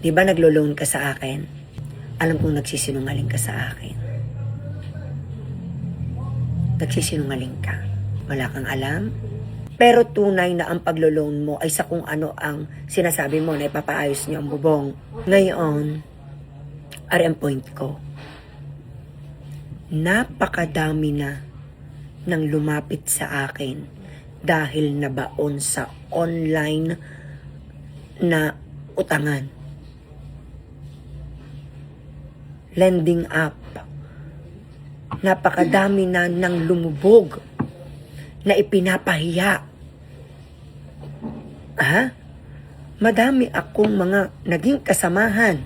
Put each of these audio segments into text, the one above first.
Di ba naglo-loan ka sa akin? Alam kong nagsisinungaling ka sa akin. Nagsisinungaling ka. Wala kang alam. Pero tunay na ang paglo-loan mo ay sa kung ano ang sinasabi mo na ipapaayos niyo ang bubong. Ngayon, ari ang point ko. Napakadami na nang lumapit sa akin dahil nabaon sa online na utangan. Lending app. Napakadami na nang lumubog na ipinapahiya. Madami akong mga naging kasamahan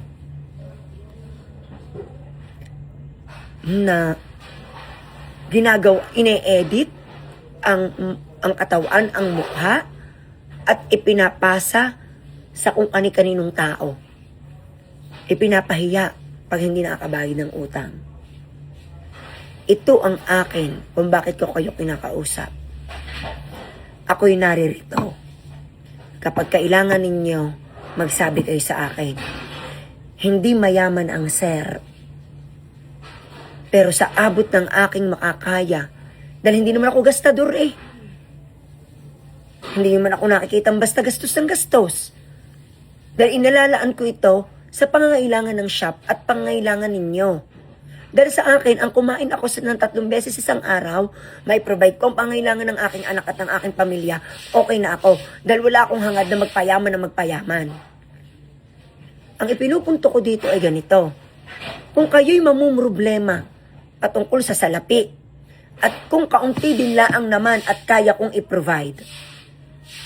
na ine-edit ang katawan, ang mukha at ipinapasa sa kung ani-kaninong tao. Ipinapahiya pag hindi nakakabayad ng utang. Ito ang akin kung bakit ko kayo kinakausap. Ako'y naririto. Kapag kailangan ninyo, magsabi kayo sa akin. Hindi mayaman ang sir. Pero sa abot ng aking makakaya, dahil hindi naman ako gastador eh. Hindi naman ako nakikitang basta gastos ng gastos. Dahil inalalaan ko ito sa pangangailangan ng shop at pangangailangan ninyo. Dahil sa akin, ang kumain ako ng 3 beses isang araw, may provide ko ang pangangailangan ng aking anak at ng aking pamilya, okay na ako. Dahil wala akong hangad na magpayaman. Ang ipinupunto ko dito ay ganito. Kung kayo'y mamumroblema patungkol sa salapi, at kung kaunti din laang naman at kaya kong i-provide,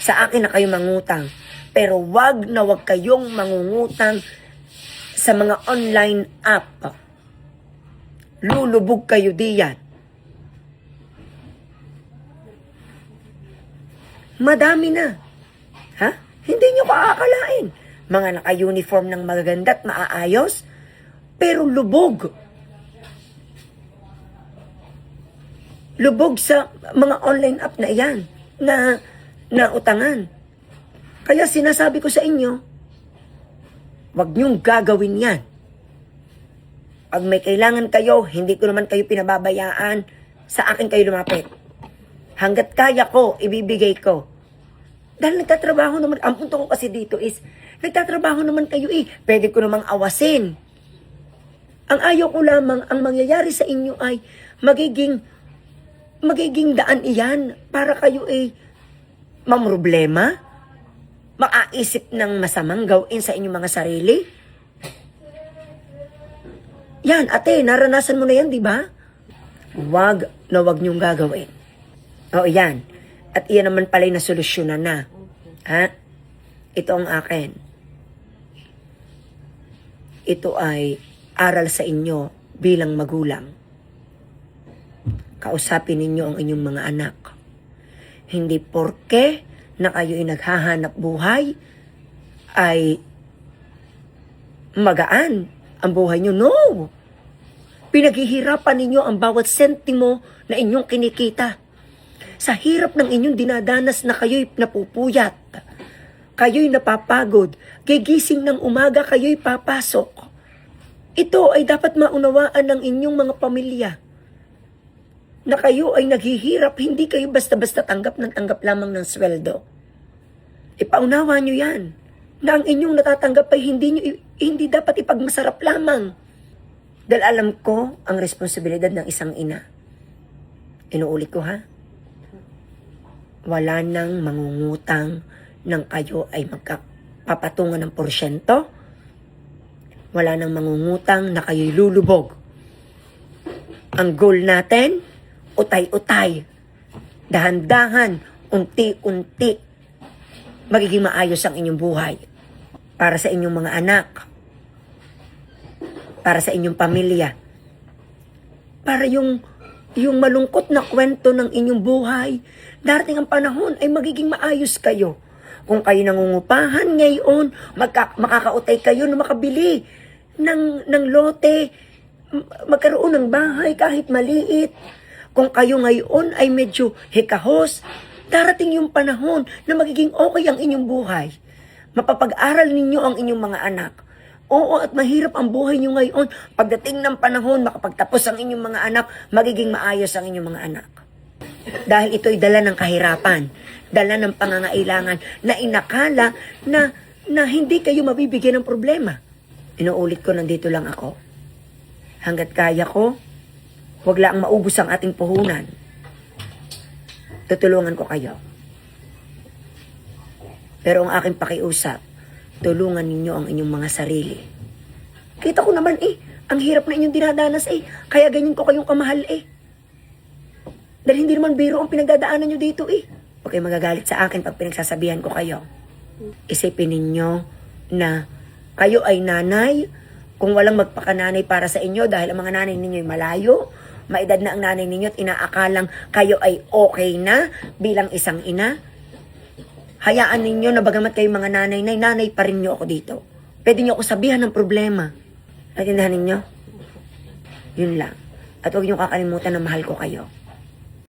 sa akin na kayo mangutang. Pero wag na wag kayong mangungutang sa mga online app. Lulubog kayo diyan. Madami na. Hindi nyo kaakalain. Mga naka-uniform ng magaganda at maaayos, pero lubog. Lubog sa mga online app na iyan, na utangan. Kaya sinasabi ko sa inyo, wag nyong gagawin yan. Pag may kailangan kayo, hindi ko naman kayo pinababayaan, sa akin kayo lumapit. Hanggat kaya ko, ibibigay ko. Dahil nagtatrabaho naman, ang punto ko kasi dito is, nagtatrabaho naman kayo eh, pwede ko namang awasin. Ang ayaw ko lamang, ang mangyayari sa inyo ay, magiging daan iyan para kayo ay mamroblema, makaisip ng masamang gawin sa inyong mga sarili. Yan, ate, naranasan mo na yan, di ba? Wag na wag niyong gagawin. O, yan. At iyan naman pala'y nasolusyonan na. Ito ang akin. Ito ay aral sa inyo bilang magulang. Kausapin ninyo ang inyong mga anak. Hindi porke na kayo ay naghahanap buhay ay magaan ang buhay nyo. No! Pinaghihirapan ninyo ang bawat sentimo na inyong kinikita. Sa hirap ng inyong dinadanas na kayo'y napupuyat. Kayo'y napapagod. Gigising ng umaga, kayo'y papasok. Ito ay dapat maunawaan ng inyong mga pamilya. Na kayo ay naghihirap, hindi kayo basta-basta tanggap lamang ng sweldo. Ipaunawa nyo yan. Na ang inyong natatanggap ay hindi dapat ipagmasarap lamang. Dahil alam ko ang responsibilidad ng isang ina. Inuulit ko wala nang mangungutang nang kayo ay magpapatungan ng porsyento. Wala nang mangungutang na kayo'y lulubog. Ang goal natin, utay-utay, dahan-dahan, unti-unti, magiging maayos ang inyong buhay. Para sa inyong mga anak, para sa inyong pamilya, para yung malungkot na kwento ng inyong buhay, darating ang panahon ay magiging maayos kayo. Kung kayo nangungupahan ngayon, makakautay kayo na makabili ng lote, magkaroon ng bahay kahit maliit. Kung kayo ngayon ay medyo hikahos, darating yung panahon na magiging okay ang inyong buhay. Mapapag-aral ninyo ang inyong mga anak. Oo, at mahirap ang buhay nyo ngayon. Pagdating ng panahon, makapagtapos ang inyong mga anak, magiging maayos ang inyong mga anak. Dahil ito'y dala ng kahirapan, dala ng pangangailangan na inakala na hindi kayo mabibigyan ng problema. Inuulit ko, nandito lang ako. Hanggat kaya ko, huwag lang maubos ang ating puhunan. Tutulungan ko kayo. Pero ang aking pakiusap, tulungan ninyo ang inyong mga sarili. Kita ko naman ang hirap na inyong dinadanas kaya ganyan ko kayong kamahal Dahil hindi naman biro ang pinagdadaanan nyo dito Huwag kayong magagalit sa akin pag pinagsasabihan ko kayo. Isipin ninyo na kayo ay nanay, kung walang magpakananay para sa inyo dahil ang mga nanay ninyo ay malayo, maedad na ang nanay ninyo at inaakalang kayo ay okay na bilang isang ina, hayaan ninyo na bagamat kayo mga nanay pa rin nyo ako dito. Pwede nyo ako sabihan ng problema. Natindahan ninyo? Yun lang. At huwag nyo kakalimutan na mahal ko kayo.